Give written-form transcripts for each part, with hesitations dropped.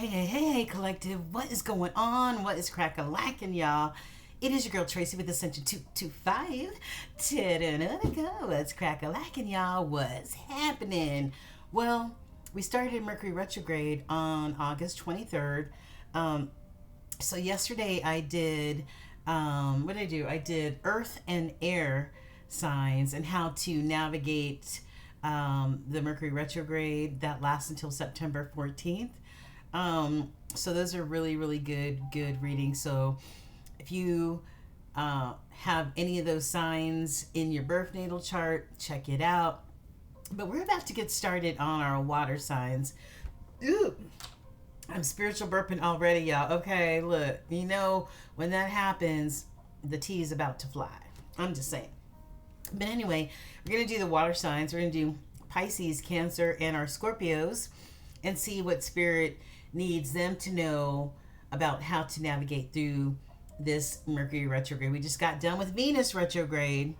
Hey, collective. What is going on? What is crack-a-lackin', y'all? It is your girl Tracy with Ascension 225. What's crack-a-lackin', y'all? What's happening? Well, we started Mercury retrograde on August 23rd. So yesterday I did, what did I do? I did Earth and Air signs and how to navigate the Mercury retrograde that lasts until September 14th. So those are really good readings. So if you have any of those signs in your birth natal chart, check it out. But we're about to get started on our water signs. Ooh, I'm spiritual burping already, y'all. Okay, look, when that happens, the tea is about to fly. I'm just saying. But anyway, we're going to do the water signs. We're going to do Pisces, Cancer, and our Scorpios and see what spirit needs them to know about how to navigate through this Mercury retrograde. We just got done with Venus retrograde,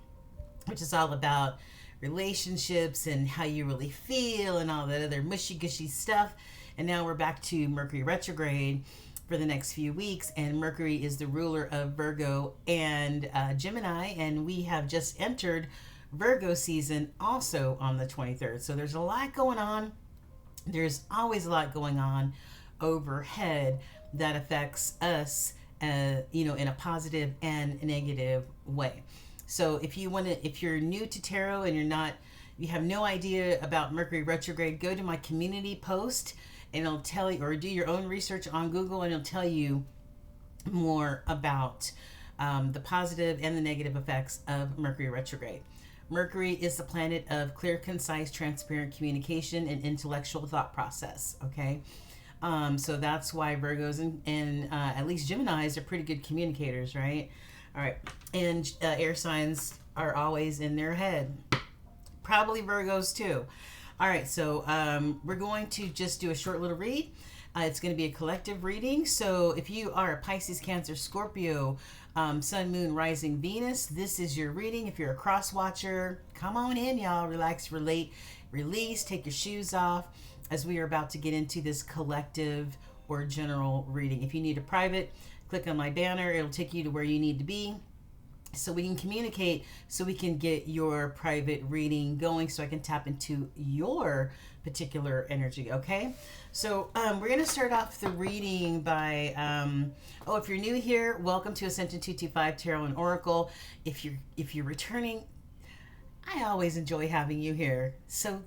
which is all about relationships and how you really feel and all that other mushy gushy stuff. And now we're back to Mercury retrograde for the next few weeks. And Mercury is the ruler of Virgo and Gemini. And we have just entered Virgo season also on the 23rd. So there's a lot going on. There's always a lot going on overhead that affects us, in a positive and negative way. So if you're new to tarot and you have no idea about Mercury retrograde, go to my community post and it'll tell you, or do your own research on Google and it'll tell you more about the positive and the negative effects of Mercury retrograde. Mercury is the planet of clear, concise, transparent communication and intellectual thought process. Okay. So that's why Virgos and at least Geminis are pretty good communicators, right? All right. And air signs are always in their head. Probably Virgos too. All right. So we're going to just do a short little read. It's going to be a collective reading. So if you are a Pisces, Cancer, Scorpio, Sun, Moon, Rising, Venus, this is your reading. If you're a cross watcher, come on in, y'all. Relax, relate, release, take your shoes off, as we are about to get into this collective or general reading. If you need a private, click on my banner. It'll take you to where you need to be so we can communicate, so we can get your private reading going, so I can tap into your particular energy, okay? So we're going to start off the reading by, if you're new here, welcome to Ascension 225 Tarot and Oracle. If you're returning, I always enjoy having you here. So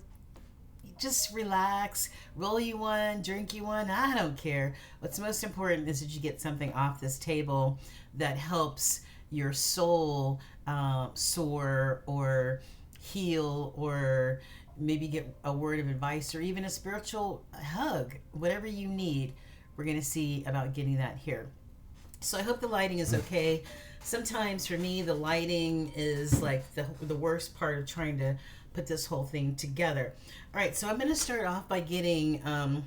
just relax, roll you one, drink you one, I don't care. What's most important is that you get something off this table that helps your soul soar or heal, or maybe get a word of advice or even a spiritual hug, whatever you need. We're going to see about getting that here. So I hope the lighting is okay. Sometimes for me, the lighting is like the worst part of trying to put this whole thing together. All right, so I'm going to start off by getting, I'm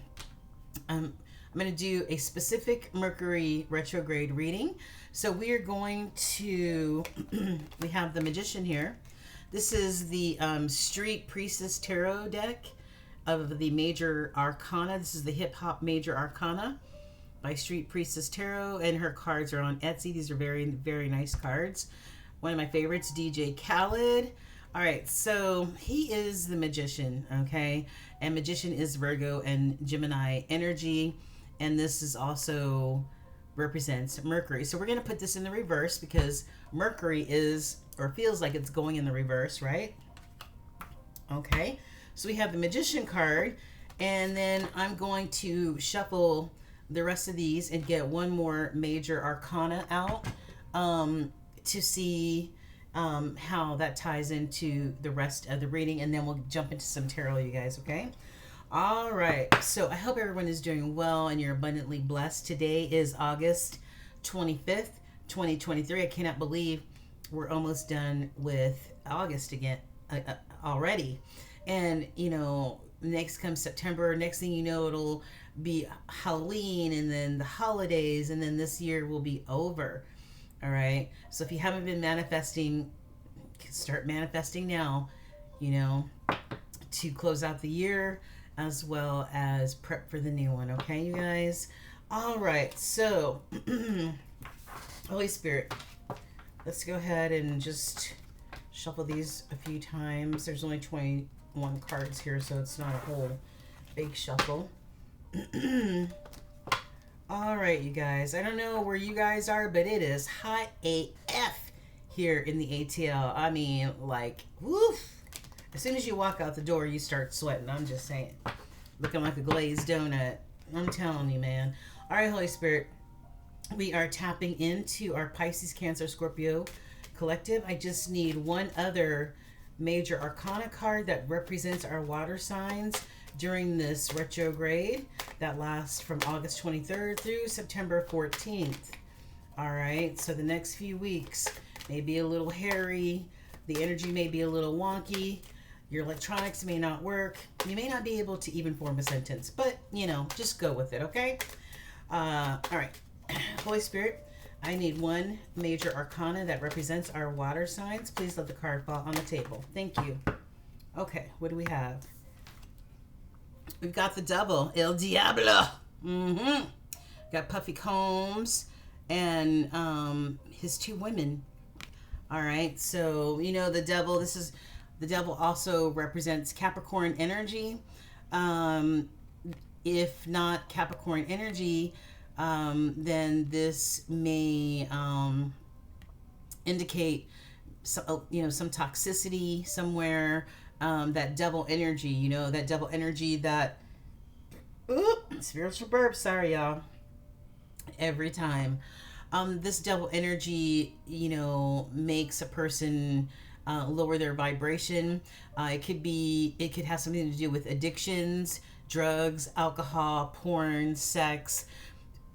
going to do a specific Mercury retrograde reading. So we are going to, we have the Magician here. This is the Street Priestess Tarot deck of the Major Arcana. This is the Hip Hop Major Arcana by Street Priestess Tarot, and her cards are on Etsy. These are very nice cards. One of my favorites, DJ Khaled. All right, so he is the Magician, okay? And Magician is Virgo and Gemini energy, and this is also represents Mercury. So we're going to put this in the reverse because Mercury is, or feels like it's going in the reverse, right? Okay, so we have the Magician card, and then I'm going to shuffle the rest of these and get one more Major Arcana out to see how that ties into the rest of the reading, and then we'll jump into some tarot, you guys, okay? All right, so I hope everyone is doing well and you're abundantly blessed. Today is August 25th, 2023. I cannot believe we're almost done with August again already. And, next comes September. Next thing you know, it'll be Halloween and then the holidays, and then this year will be over. All right, so if you haven't been manifesting, start manifesting now, to close out the year as well as prep for the new one. Okay, you guys? All right, so Holy Spirit, let's go ahead and just shuffle these a few times. There's only 21 cards here, so it's not a whole big shuffle. All right, you guys. I don't know where you guys are, but it is hot AF here in the ATL. I mean, like, woof. As soon as you walk out the door, you start sweating. I'm just saying. Looking like a glazed donut. I'm telling you, man. All right, Holy Spirit. We are tapping into our Pisces, Cancer, Scorpio collective. I just need one other major arcana card that represents our water signs during this retrograde that lasts from August 23rd through September 14th. All right, so the next few weeks may be a little hairy. The energy may be a little wonky. Your electronics may not work. You may not be able to even form a sentence, but, you know, just go with it, okay? All right. Holy Spirit, I need one major arcana that represents our water signs. Please let the card fall on the table. Thank you. Okay, what do we have? We've got the Devil, El Diablo. Got Puffy Combs and his two women. All right, so, you know, the Devil, the Devil also represents Capricorn energy. If not Capricorn energy, then this may indicate some toxicity somewhere. That devil energy, you know, that devil energy that spiritual burp, sorry y'all, every time. This devil energy, you know, makes a person lower their vibration. It could have something to do with addictions, drugs, alcohol, porn, sex,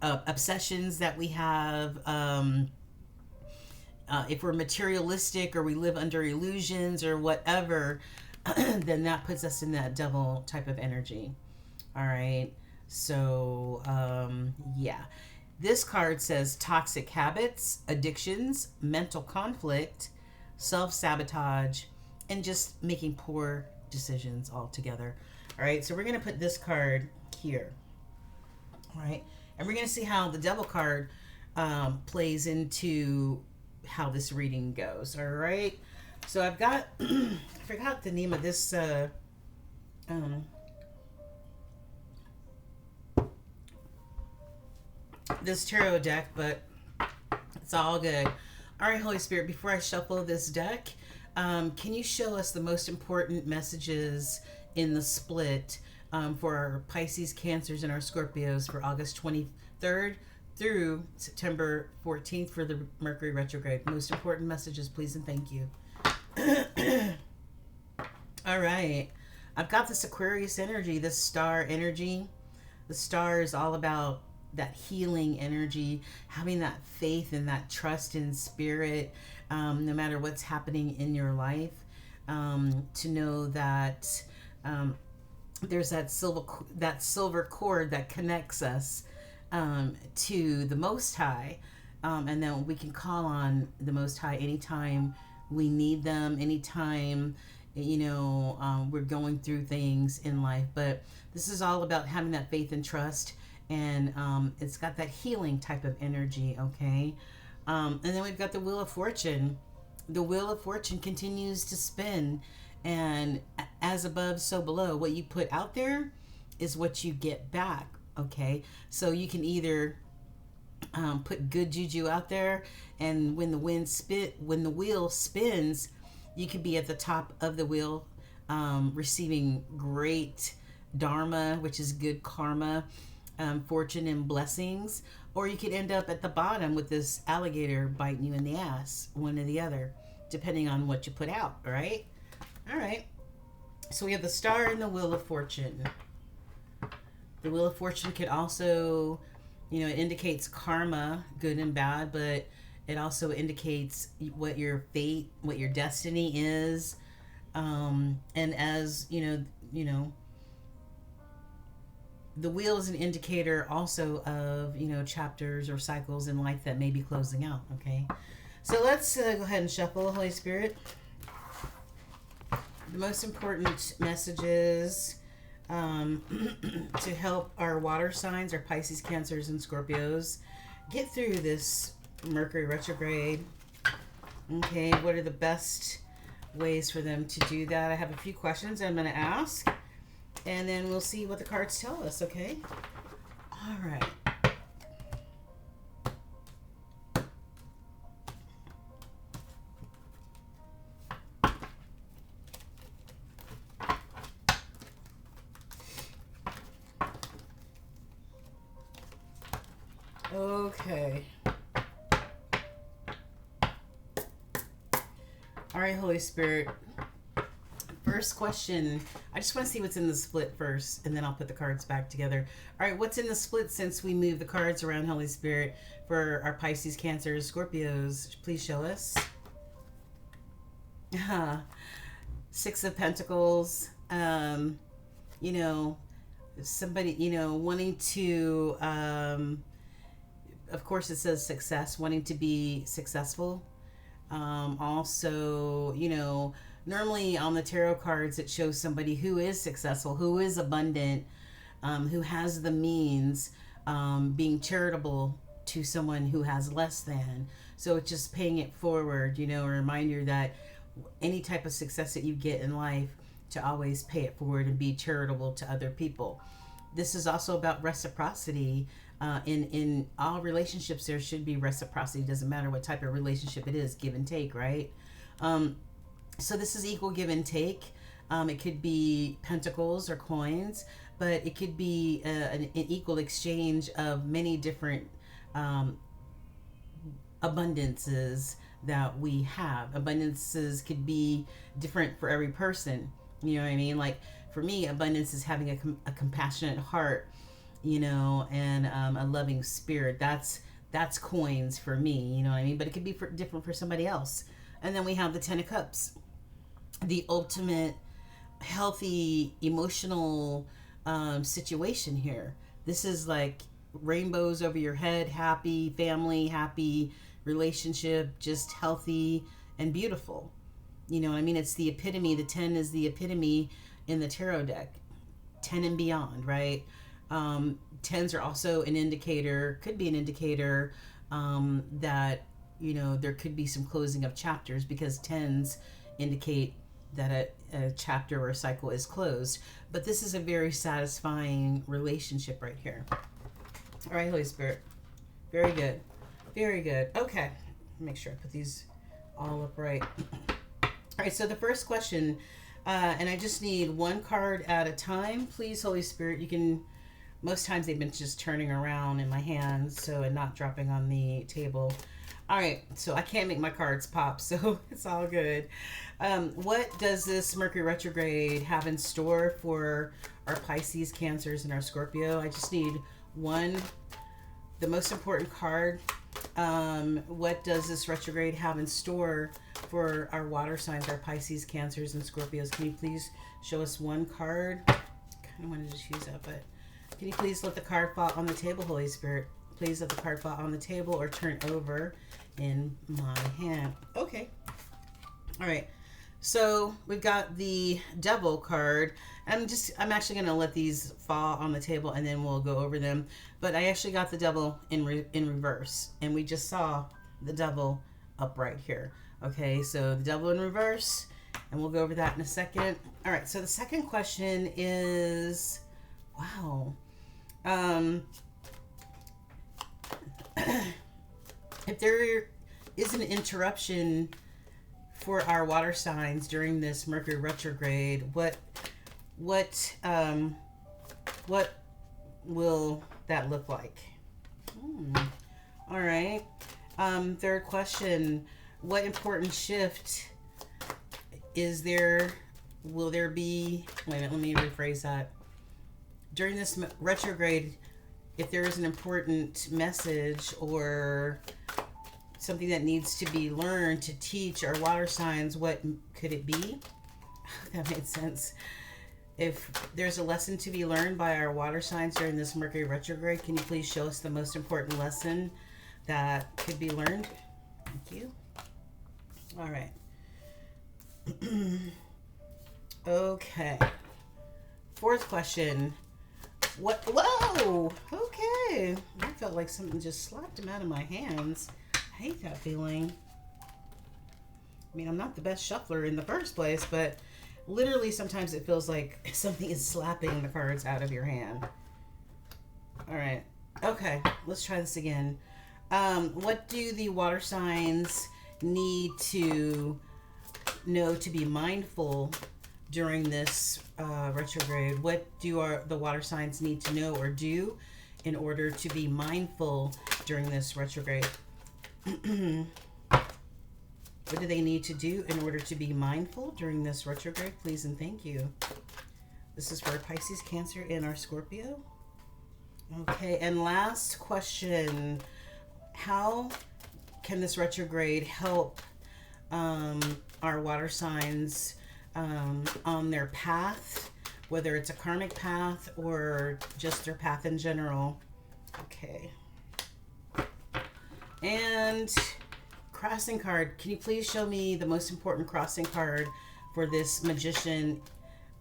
obsessions that we have. If we're materialistic or we live under illusions or whatever, then that puts us in that devil type of energy. All right. So, yeah. This card says toxic habits, addictions, mental conflict, self-sabotage, and just making poor decisions altogether. All right. So we're going to put this card here. All right. And we're going to see how the devil card plays into how this reading goes. All right. So I've got, I forgot the name of this, this tarot deck, but it's all good. All right, Holy Spirit, before I shuffle this deck, can you show us the most important messages in the split for our Pisces, Cancers, and our Scorpios for August 23rd through September 14th for the Mercury retrograde? Most important messages, please and thank you. All right. I've got this Aquarius energy, this star energy. The star is all about that healing energy, having that faith and that trust in spirit, no matter what's happening in your life, to know that there's that silver cord that connects us to the Most High, and then we can call on the Most High anytime we need them, anytime, you know, we're going through things in life. But this is all about having that faith and trust, and it's got that healing type of energy, okay? And then we've got the Wheel of Fortune. The Wheel of Fortune continues to spin, and as above, so below. What you put out there is what you get back, okay? So you can either put good juju out there, and when the wheel spins, you could be at the top of the wheel, receiving great dharma, which is good karma, fortune and blessings, or you could end up at the bottom with this alligator biting you in the ass, one or the other, depending on what you put out. All right. So we have the star and the Wheel of Fortune. The Wheel of Fortune could also, you know, it indicates karma, good and bad, but it also indicates what your fate, what your destiny is. And as you know, the wheel is an indicator also of, you know, chapters or cycles in life that may be closing out. Okay. So let's go ahead and shuffle, Holy Spirit. The most important messages to help our water signs, our Pisces, Cancers, and Scorpios get through this Mercury retrograde. Okay, what are the best ways for them to do that? I have a few questions I'm going to ask, and then we'll see what the cards tell us, okay? All right. Okay. All right, Holy Spirit. First question. I just want to see what's in the split first, and then I'll put the cards back together. All right, what's in the split since we moved the cards around, Holy Spirit, for our Pisces, Cancers, Scorpios? Please show us. Six of Pentacles. You know, somebody, you know, wanting to, of course it says success, wanting to be successful. Also, you know, normally on the tarot cards, it shows somebody who is successful, who is abundant, who has the means, being charitable to someone who has less than. So it's just paying it forward, you know, a reminder that any type of success that you get in life, to always pay it forward and be charitable to other people. This is also about reciprocity. In all relationships, there should be reciprocity. Doesn't matter what type of relationship it is, give and take, right? So this is equal give and take. It could be pentacles or coins, but it could be an equal exchange of many different abundances that we have. Abundances could be different for every person. You know what I mean? Like for me, abundance is having a compassionate heart, you know, and a loving spirit. That's coins for me, you know what I mean? But it could be different for somebody else. And then we have the Ten of Cups, the ultimate healthy emotional situation here. This is like rainbows over your head, happy family, happy relationship, just healthy and beautiful. You know what I mean? It's the epitome. The 10 is the epitome in the tarot deck. 10 and beyond, right? 10s are also an indicator, could be an indicator that, you know, there could be some closing of chapters, because 10s indicate that a chapter or a cycle is closed. But this is a very satisfying relationship right here. All right, Holy Spirit. Very good. Very good. Okay. Make sure I put these all up right. All right, so the first question, and I just need one card at a time. Please, Holy Spirit, you can, most times they've been just turning around in my hands, so, and not dropping on the table. All right, so I can't make my cards pop, so it's all good. What does this Mercury retrograde have in store for our Pisces, Cancers, and our Scorpio? I just need one, the most important card. What does this retrograde have in store for our water signs, our Pisces, Cancers, and Scorpios? Can you please show us one card? I kind of wanted to choose that, but can you please let the card fall on the table, Holy Spirit? Please let the card fall on the table or turn over in my hand. Okay. All right. So we've got the Devil card. I'm actually going to let these fall on the table and then we'll go over them. But I actually got the Devil in reverse, and we just saw the Devil up right here. Okay, so the Devil in reverse, and we'll go over that in a second. All right, so the second question is, wow. If there is an interruption for our water signs during this Mercury retrograde, what will that look like? All right. Third question, what important shift is there? Will there be, wait a minute, let me rephrase that. During this retrograde, if there is an important message or something that needs to be learned to teach our water signs, what could it be? That made sense. If there's a lesson to be learned by our water signs during this Mercury retrograde, can you please show us the most important lesson that could be learned? Thank you. All right. Okay. Fourth question. What? Whoa! Okay. I felt like something just slapped him out of my hands. I hate that feeling. I mean, I'm not the best shuffler in the first place, but literally sometimes it feels like something is slapping the cards out of your hand. All right. Okay. Let's try this again. What do the water signs need to know to be mindful during this retrograde? What do the water signs need to know or do in order to be mindful during this retrograde? What do they need to do in order to be mindful during this retrograde? Please and thank you. This is for Pisces, Cancer, and our Scorpio. Okay, and last question. How can this retrograde help our water signs on their path, whether it's a karmic path or just their path in general? Okay. And crossing card. Can you please show me the most important crossing card for this Magician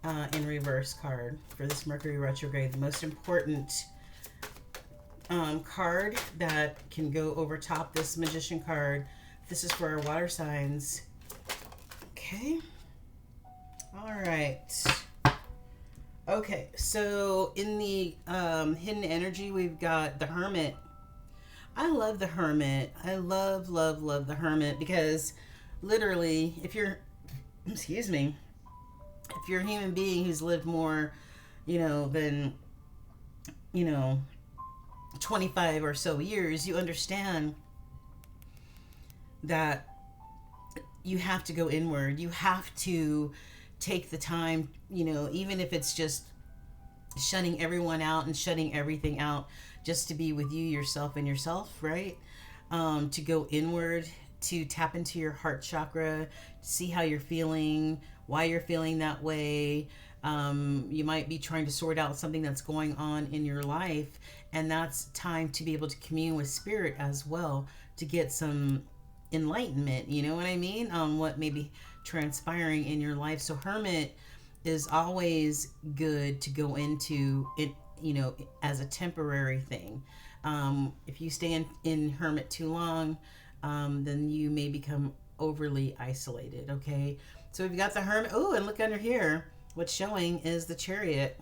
in reverse card for this Mercury retrograde? The most important card that can go over top this Magician card. This is for our water signs. Okay. All right. Okay, so in the hidden energy, we've got the Hermit. I love the Hermit. I love the Hermit because literally, if you're, excuse me, if you're a human being who's lived more, than, 25 or so years, you understand that you have to go inward. You have to take the time, even if it's just shutting everyone out and shutting everything out just to be with you, yourself, and yourself, right? To go inward, to tap into your heart chakra, see how you're feeling, why you're feeling that way. You might be trying to sort out something that's going on in your life, and that's time to be able to commune with spirit as well, to get some enlightenment, you know what I mean, on what may be transpiring in your life. So Hermit is always good to go into it, as a temporary thing. If you stay in Hermit too long, then you may become overly isolated. Okay, so we've got the Hermit. Oh, and look under here. What's showing is the Chariot.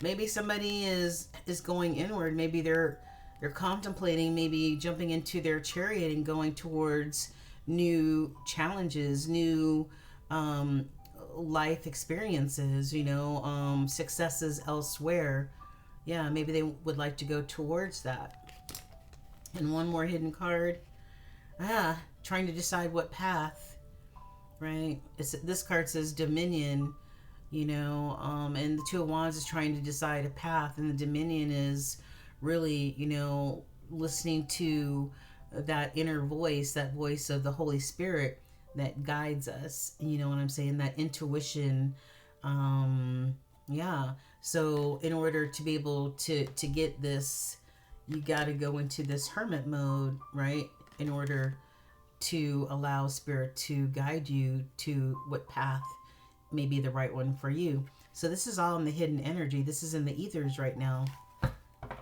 Maybe somebody is going inward. Maybe they're contemplating maybe jumping into their chariot and going towards new challenges, new life experiences, successes elsewhere. Yeah, maybe they would like to go towards that. And one more hidden card. Trying to decide what path, right? This card says Dominion, and the Two of Wands is trying to decide a path, and the Dominion is really, listening to that inner voice, that voice of the Holy Spirit that guides us. You know what I'm saying? That intuition. So in order to be able to get this, you got to go into this hermit mode, right? In order to allow spirit to guide you to what path may be the right one for you. So this is all in the hidden energy. This is in the ethers right now.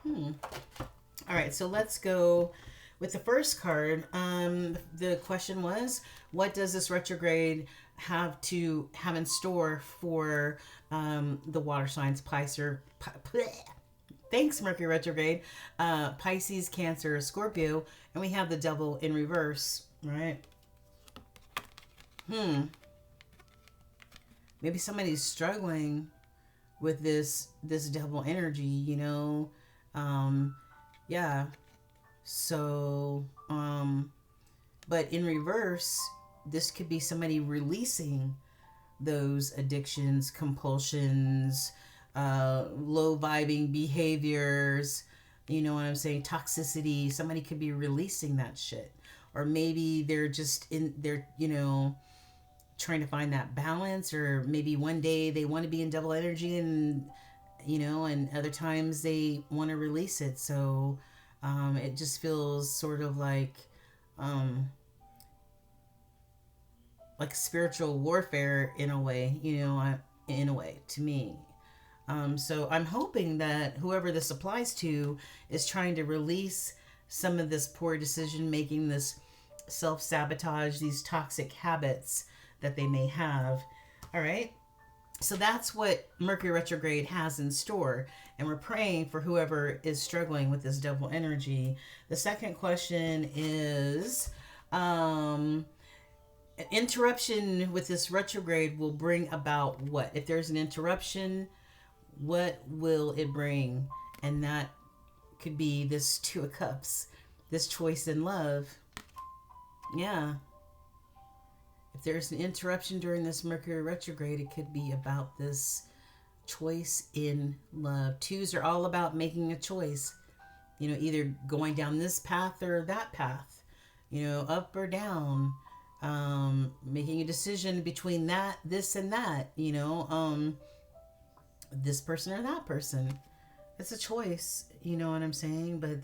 All right, so let's go with the first card. The question was, what does this retrograde have in store for the water signs, thanks, Mercury retrograde, Pisces, Cancer, Scorpio, and we have the Devil in reverse, right? Maybe somebody's struggling with this Devil energy, So, but in reverse, this could be somebody releasing those addictions, compulsions, low vibing behaviors, you know what I'm saying? Toxicity. Somebody could be releasing that shit. Or maybe they're just trying to find that balance, or maybe one day they want to be in double energy and other times they want to release it. So it just feels sort of like like spiritual warfare in a way, in a way to me. So I'm hoping that whoever this applies to is trying to release some of this poor decision making, this self sabotage, these toxic habits that they may have. All right. So that's what Mercury retrograde has in store. And we're praying for whoever is struggling with this double energy. The second question is an interruption with this retrograde will bring about what? If there's an interruption, what will it bring? And that could be this Two of Cups, this choice in love. Yeah. If there's an interruption during this Mercury retrograde, it could be about this choice in love. Twos are all about making a choice, either going down this path or that path, up or down, making a decision between this and that, this person or that person. It's a choice, you know what I'm saying? But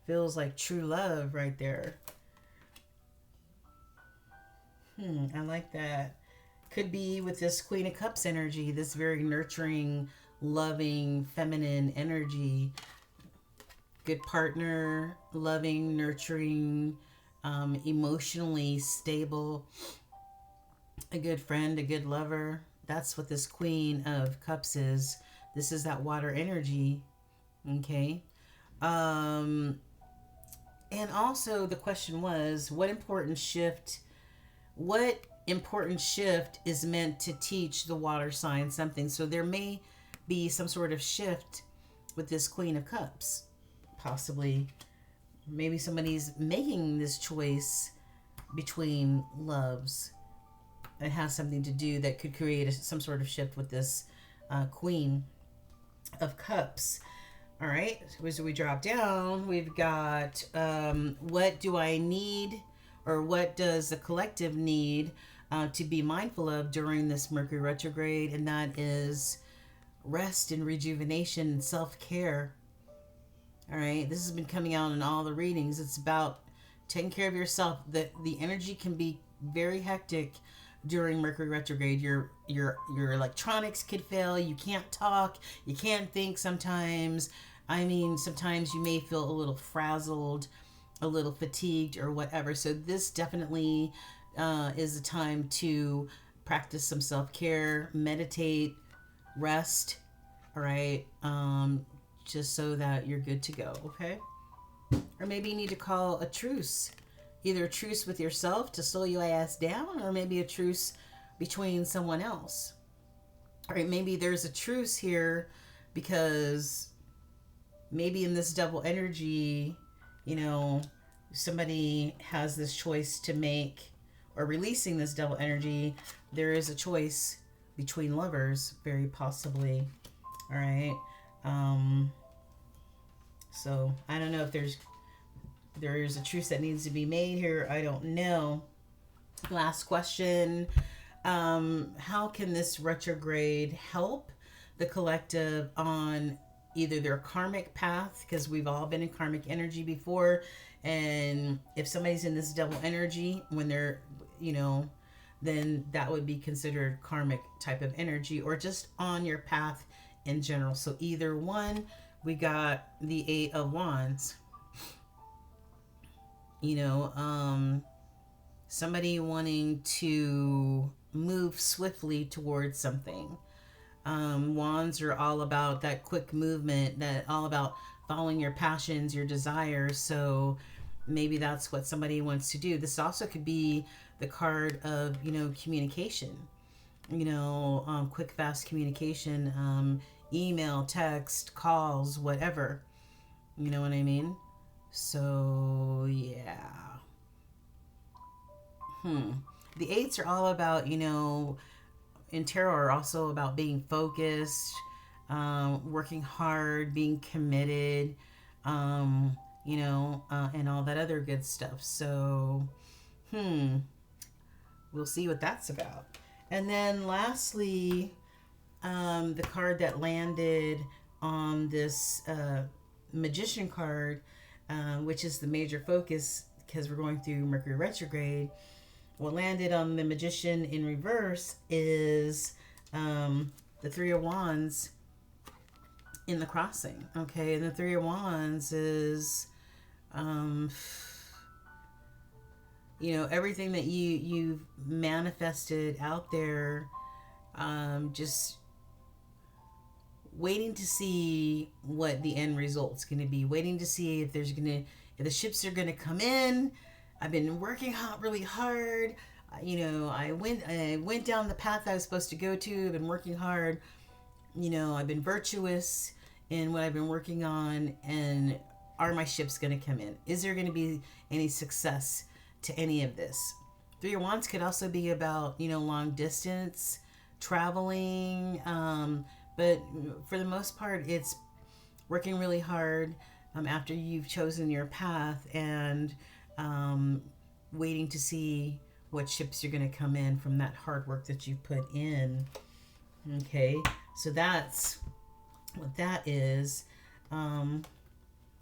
feels like true love right there. I like that. Could be with this Queen of Cups energy, this very nurturing, loving, feminine energy. Good partner, loving, nurturing, emotionally stable, a good friend, a good lover. That's what this Queen of Cups is. This is that water energy. Okay. And also the question was, what important shift is meant to teach the water sign something? So there may be some sort of shift with this Queen of Cups. Possibly, maybe somebody's making this choice between loves. It has something to do that could create some sort of shift with this Queen of Cups. All right, so as we drop down, we've got what do I need, or what does the collective need to be mindful of during this Mercury retrograde? And that is rest and rejuvenation and self-care. All right, this has been coming out in all the readings. It's about taking care of yourself. The energy can be very hectic during Mercury retrograde. Your electronics could fail. You can't talk. You can't think sometimes. I mean, sometimes you may feel a little frazzled, a little fatigued, or whatever. So this definitely is a time to practice some self-care, meditate, rest. All right. Just so that you're good to go, okay? Or maybe you need to call a truce. Either a truce with yourself to slow your ass down, or maybe a truce between someone else. All right, maybe there's a truce here because maybe in this double energy, somebody has this choice to make, or releasing this double energy, there is a choice between lovers, very possibly. All right. So I don't know if there's a truce that needs to be made here. I don't know. Last question. How can this retrograde help the collective on either their karmic path? Because we've all been in karmic energy before. And if somebody's in this double energy, when they're, then that would be considered karmic type of energy, or just on your path in general. So either one. We got the Eight of Wands. Somebody wanting to move swiftly towards something. Wands are all about that quick movement, that all about following your passions, your desires. So maybe that's what somebody wants to do. This also could be the card of, communication. Quick, fast communication, email, text, calls, whatever. You know what I mean? So, yeah. The eights are all about, in tarot are also about being focused, working hard, being committed, and all that other good stuff. So, we'll see what that's about. And then lastly, the card that landed on this Magician card, which is the major focus because we're going through Mercury retrograde, what landed on the Magician in reverse is the Three of Wands in the crossing. Okay, and the Three of Wands is you know, everything that you've manifested out there, just waiting to see what the end result's going to be, waiting to see if the ships are going to come in. I've been working really hard. You know, I went down the path I was supposed to go to. I've been working hard. You know, I've been virtuous in what I've been working on. And are my ships going to come in? Is there going to be any success to any of this? Three of Wands could also be about, you know, long distance traveling. But for the most part, it's working really hard after you've chosen your path and waiting to see what ships are going to come in from that hard work that you put in. Okay, so that's what that is.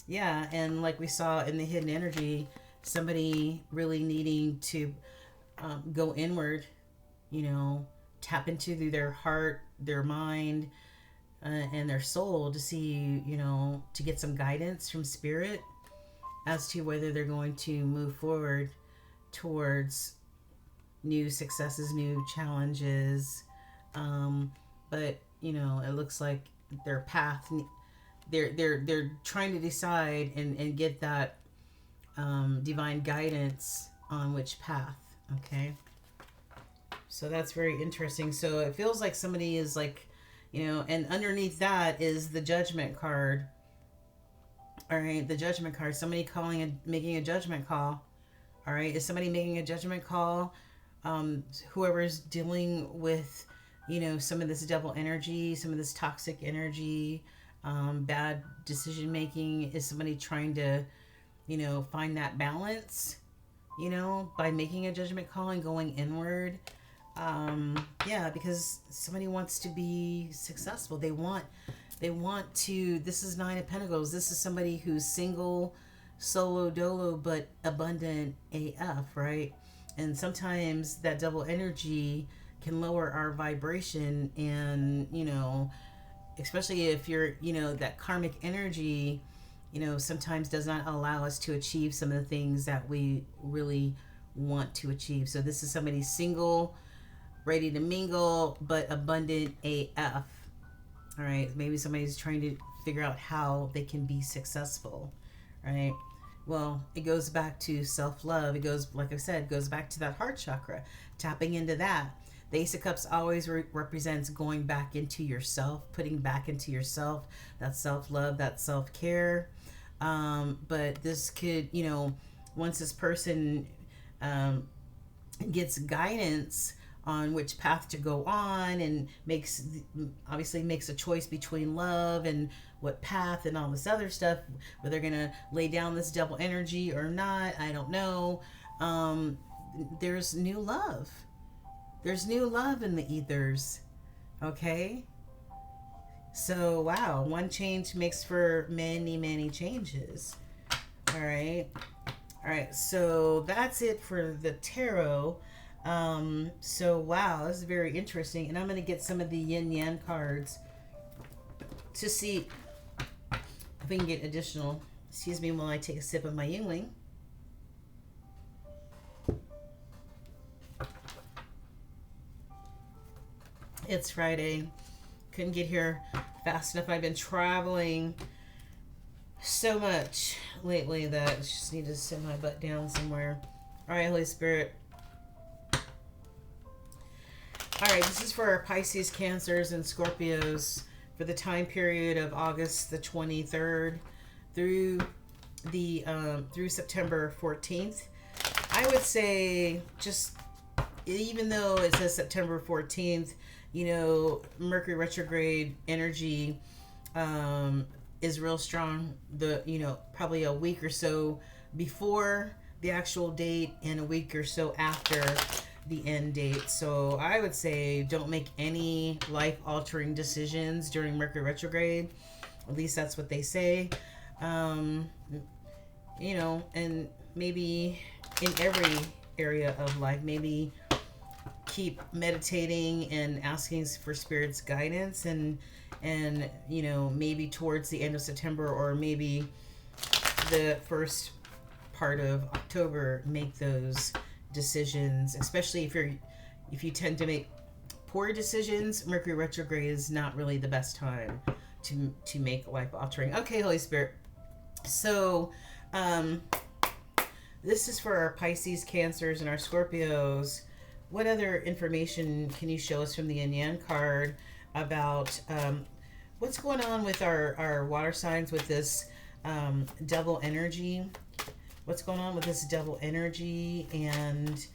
Yeah, and like we saw in the hidden energy, somebody really needing to go inward, you know, tap into their heart, their mind, and their soul to see, you know, to get some guidance from spirit as to whether they're going to move forward towards new successes, new challenges. But you know, it looks like their path, they're trying to decide and get that divine guidance on which path. Okay, so that's very interesting. So it feels like somebody is like, you know, and underneath that is the Judgment card. All right, the Judgment card. Somebody making a judgment call. All right, is somebody making a judgment call? Whoever's dealing with, you know, some of this devil energy, some of this toxic energy, bad decision making, is somebody trying to, you know, find that balance, you know, by making a judgment call and going inward. Yeah, because somebody wants to be successful. They want to, this is Nine of Pentacles. This is somebody who's single, solo dolo, but abundant AF, right? And sometimes that double energy can lower our vibration, and, you know, especially if you're, you know, that karmic energy, you know, sometimes does not allow us to achieve some of the things that we really want to achieve. So this is somebody single, ready to mingle, but abundant AF. All right, maybe somebody's trying to figure out how they can be successful, right? Well, it goes back to self-love. It goes, like I said, goes back to that heart chakra, tapping into that. The Ace of Cups always represents going back into yourself, putting back into yourself, that self-love, that self-care. But this could, you know, once this person gets guidance on which path to go on, and obviously makes a choice between love and what path and all this other stuff, whether they're gonna lay down this double energy or not, I don't know. There's new love. There's new love in the ethers. Okay, so wow, one change makes for many changes. All right, so that's it for the tarot. So wow, this is very interesting, and I'm going to get some of the Yin Yang cards to see if we can get additional. Excuse me while I take a sip of my Yingling. It's Friday. Couldn't get here fast enough. I've been traveling so much lately that I just need to sit my butt down somewhere. All right, Holy Spirit. All right, this is for our Pisces, Cancers, and Scorpios for the time period of August the 23rd through September 14th. I would say, just even though it says September 14th, you know, Mercury retrograde energy is real strong. Probably a week or so before the actual date and a week or so after the end date. So I would say don't make any life-altering decisions during Mercury retrograde. At least that's what they say. You know, and maybe in area of life. Maybe keep meditating and asking for Spirit's guidance, and you know, maybe towards the end of September or maybe the first part of October, make those decisions. Especially if you tend to make poor decisions, Mercury retrograde is not really the best time to make life altering. Okay, Holy Spirit. So this is for our Pisces, Cancers, and our Scorpios. What other information can you show us from the Yin Yang card about what's going on with our water signs with this double energy? What's going on with this double energy and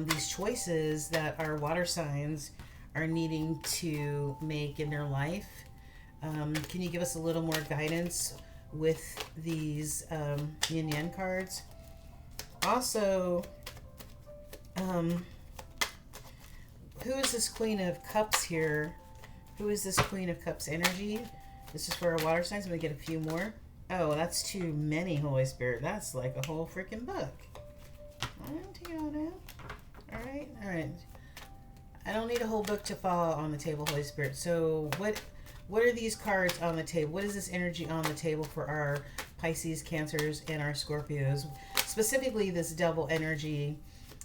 these choices that our water signs are needing to make in their life? Can you give us a little more guidance with these Yin Yang cards? Also, who is this Queen of Cups here? Who is this Queen of Cups energy? This is for our water signs. I'm going to get a few more. Oh, that's too many, Holy Spirit. That's like a whole freaking book. All right. I don't need a whole book to fall on the table, Holy Spirit. So what are these cards on the table? What is this energy on the table for our Pisces, Cancers, and our Scorpios? Specifically, this double energy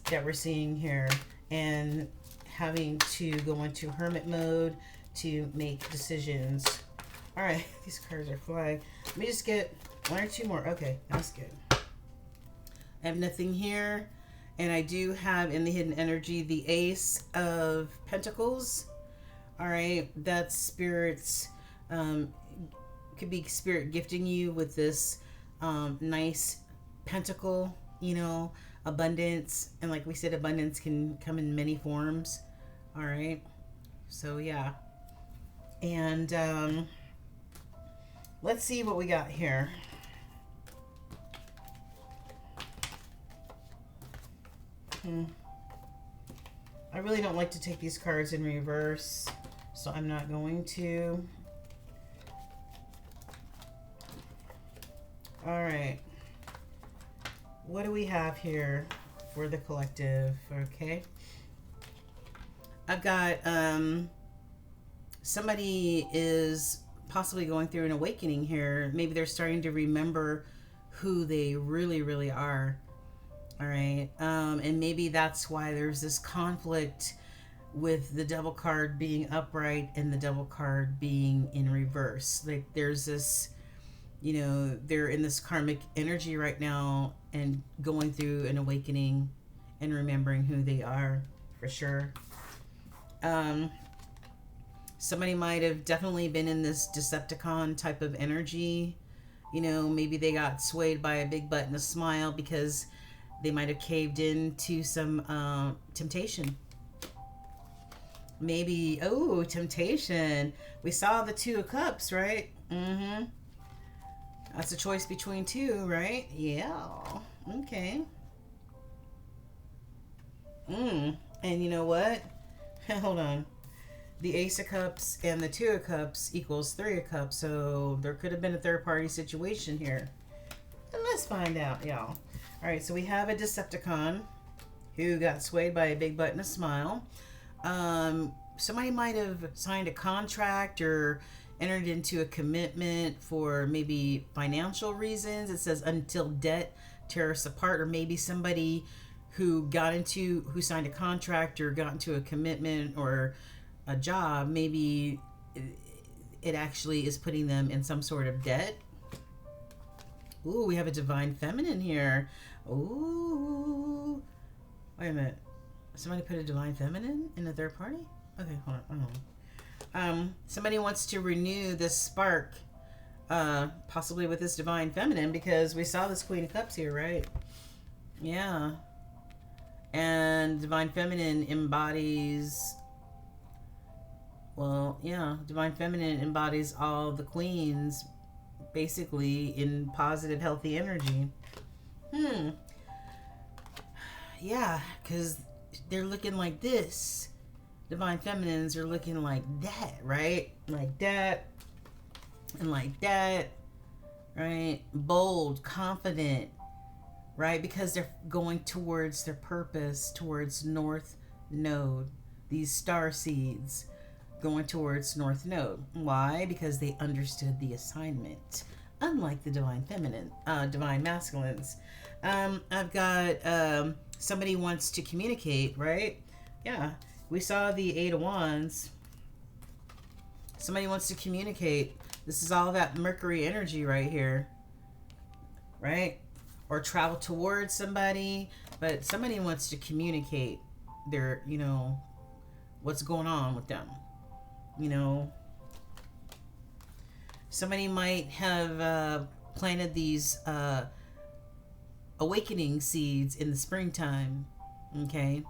that we're seeing here, and having to go into hermit mode to make decisions. All right, these cards are flying. Let me just get one or two more. Okay, that's good. I have nothing here. And I do have in the hidden energy the Ace of Pentacles. All right, that's Spirit's, could be Spirit gifting you with this nice pentacle, you know, abundance. And like we said, abundance can come in many forms. All right, so yeah. And let's see what we got here. I really don't like to take these cards in reverse, so I'm not going to. All right. What do we have here for the collective? Okay. I've got somebody is possibly going through an awakening here. Maybe they're starting to remember who they really, really are. All right. And maybe that's why there's this conflict with the Devil card being upright and the Devil card being in reverse. Like there's this, you know, they're in this karmic energy right now and going through an awakening and remembering who they are, for sure. Somebody might have definitely been in this Decepticon type of energy. You know, maybe they got swayed by a big butt and a smile because they might have caved into some temptation. Maybe, oh, temptation. We saw the Two of Cups, right? Mm-hmm. That's a choice between two, right? Yeah. Okay. And you know what? Hold on. The Ace of Cups and the Two of Cups equals Three of Cups. So there could have been a third party situation here. And let's find out, y'all. All right, so we have a Decepticon who got swayed by a big butt and a smile. Somebody might have signed a contract or entered into a commitment for maybe financial reasons. It says until debt tear us apart, or maybe somebody who signed a contract or got into a commitment or a job, maybe it actually is putting them in some sort of debt. Ooh, we have a Divine Feminine here. Ooh. Wait a minute. Somebody put a Divine Feminine in a third party? Okay, hold on. Somebody wants to renew this spark, possibly with this Divine Feminine, because we saw this Queen of Cups here, right? Yeah. And Divine Feminine embodies, well, yeah, Divine Feminine embodies all the queens, basically, in positive, healthy energy. Yeah, because they're looking like this. Divine Feminines are looking like that, right? Like that. And like that. Right? Bold, confident. right? Because they're going towards their purpose, towards North Node. These star seeds going towards North Node. Why? Because they understood the assignment. Unlike the divine feminine, divine masculines. I've got somebody wants to communicate, right? Yeah, we saw the Eight of Wands. Somebody wants to communicate. This is all that Mercury energy right here, right? Or travel towards somebody, but somebody wants to communicate their, you know, what's going on with them. You know, somebody might have planted these awakening seeds in the springtime, okay?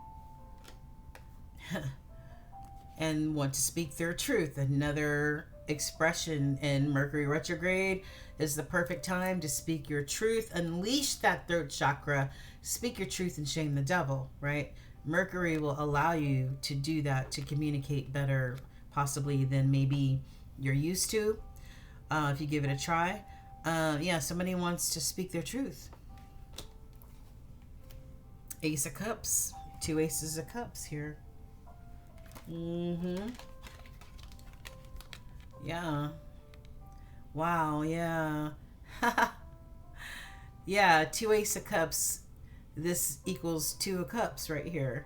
And want to speak their truth. Another expression in Mercury retrograde is the perfect time to speak your truth, unleash that throat chakra, speak your truth and shame the devil, right? Mercury will allow you to do that, to communicate better, possibly than maybe you're used to, if you give it a try. Yeah, somebody wants to speak their truth. Ace of Cups, 2 Aces of Cups here. Yeah. Wow, yeah. Yeah, 2 Ace of Cups. This equals 2 of Cups right here.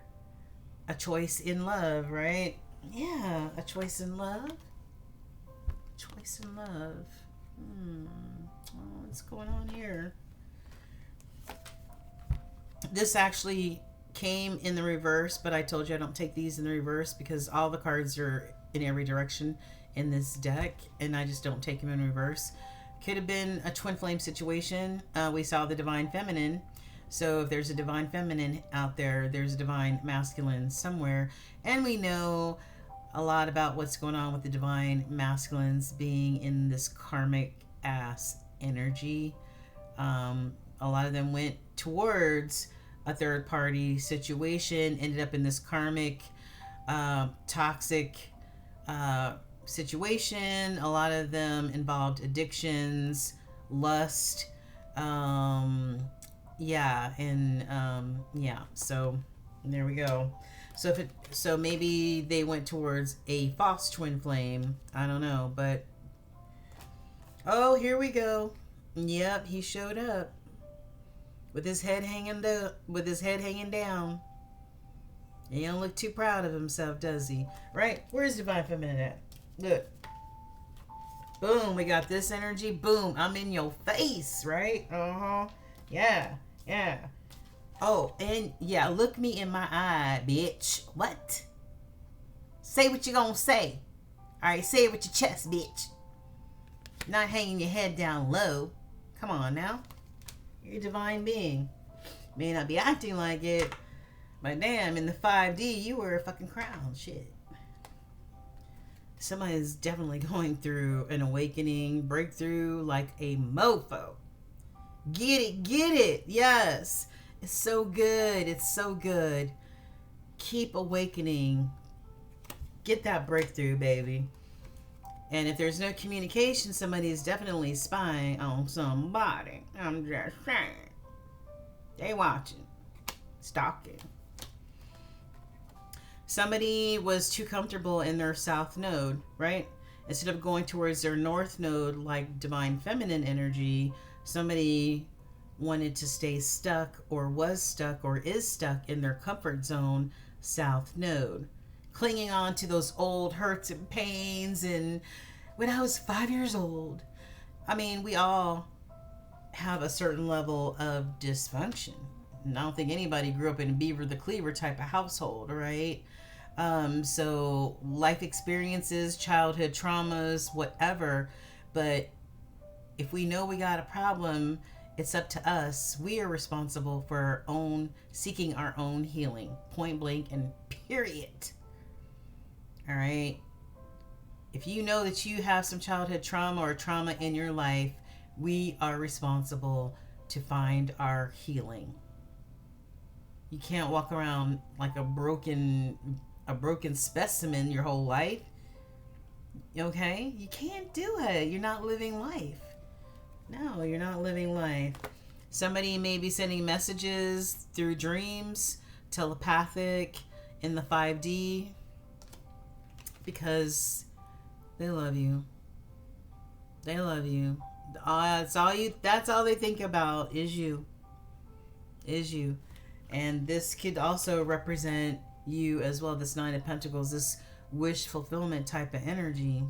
A choice in love, right? Yeah, a choice in love. Choice in love. Oh, what's going on here? This actually came in the reverse, but I told you I don't take these in the reverse because all the cards are in every direction in this deck, and I just don't take them in reverse. Could have been a twin flame situation. We saw the divine feminine. So if there's a divine feminine out there, there's a divine masculine somewhere. And we know a lot about what's going on with the divine masculines being in this karmic ass energy. A lot of them went towards a third party situation, ended up in this karmic, toxic situation. A lot of them involved addictions, lust, yeah, and yeah, so there we go. So maybe they went towards a false twin flame. I don't know, but oh, here we go. Yep, he showed up with his head hanging down. He don't look too proud of himself, does he? Right? Where's divine feminine at? Look. Boom, we got this energy. Boom, I'm in your face, right? Yeah. Oh, and yeah, look me in my eye, bitch. What? Say what you gonna say. Alright, say it with your chest, bitch. Not hanging your head down low. Come on now. You're a divine being. May not be acting like it, but damn, in the 5D, you were a fucking crown. Shit. Somebody's definitely going through an awakening, breakthrough like a mofo. Get it. Yes. It's so good. It's so good. Keep awakening. Get that breakthrough, baby. And if there's no communication, somebody is definitely spying on somebody. I'm just saying. They watching. Stalking. Somebody was too comfortable in their south node, right? Instead of going towards their north node like divine feminine energy, somebody wanted to stay stuck or was stuck or is stuck in their comfort zone south node, clinging on to those old hurts and pains. And when I was 5 years old, I mean, we all have a certain level of dysfunction. And I don't think anybody grew up in a Beaver the Cleaver type of household, right? So life experiences, childhood traumas, whatever. But if we know we got a problem, it's up to us. We are responsible for seeking our own healing, point blank and period. All right. If you know that you have some childhood trauma or trauma in your life, we are responsible to find our healing. You can't walk around like a broken specimen your whole life. Okay? You can't do it. You're not living life. No, you're not living life. Somebody may be sending messages through dreams, telepathic, in the 5D, because they love you. They love you. That's all they think about is you. Is you. And this could also represent you as well, this Nine of Pentacles, this wish fulfillment type of energy.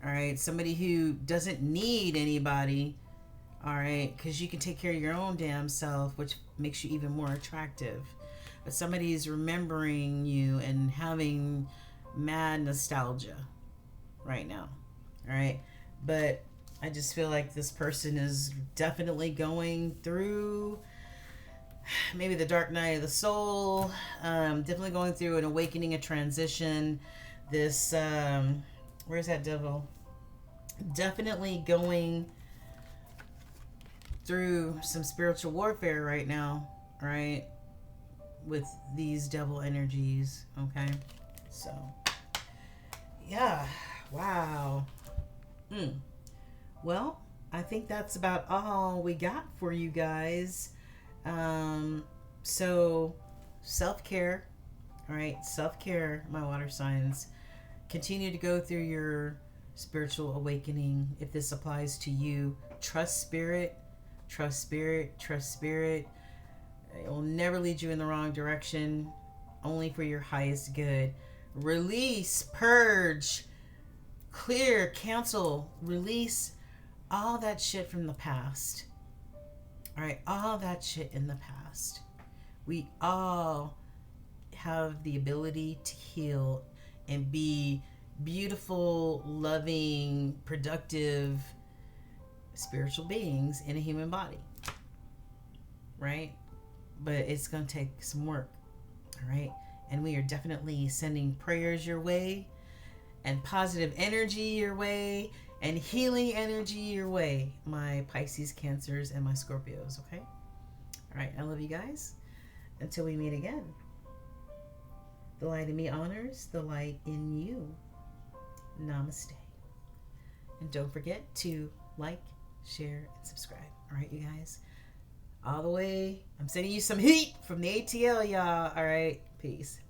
All right, somebody who doesn't need anybody, all right, because you can take care of your own damn self, which makes you even more attractive. But somebody's remembering you and having mad nostalgia right now, all right? But I just feel like this person is definitely going through maybe the dark night of the soul, definitely going through an awakening, a transition. This, where's that devil? Definitely going through some spiritual warfare right now, right? With these devil energies, okay? So, yeah, wow. Well, I think that's about all we got for you guys. So self-care, all right? Self-care, my water signs. Continue to go through your spiritual awakening. If this applies to you, trust spirit, trust spirit, trust spirit. It will never lead you in the wrong direction, only for your highest good. Release, purge, clear, cancel, release all that shit from the past. All right, all that shit in the past. We all have the ability to heal and be beautiful, loving, productive, spiritual beings in a human body, right? But it's going to take some work, all right? And we are definitely sending prayers your way and positive energy your way and healing energy your way, my Pisces, Cancers, and my Scorpios, okay? All right, I love you guys. Until we meet again. The light in me honors the light in you. Namaste. And don't forget to like, share, and subscribe. All right, you guys? All the way. I'm sending you some heat from the ATL, y'all. All right, peace.